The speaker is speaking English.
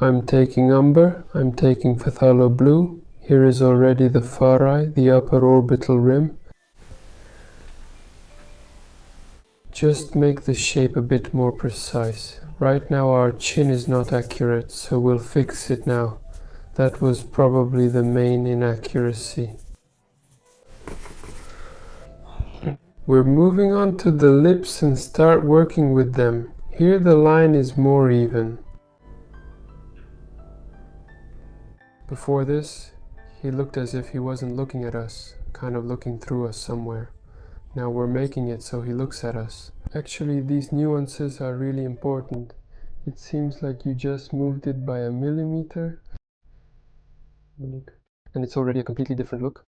I'm taking umber, I'm taking phthalo blue. Here is already the far eye, the upper orbital rim. Just make the shape a bit more precise. Right now our chin is not accurate, so we'll fix it now. That was probably the main inaccuracy. We're moving on to the lips and start working with them. Here the line is more even. Before this, he looked as if he wasn't looking at us, kind of looking through us somewhere. Now we're making it so he looks at us. Actually, these nuances are really important. It seems like you just moved it by a millimeter. And it's already a completely different look.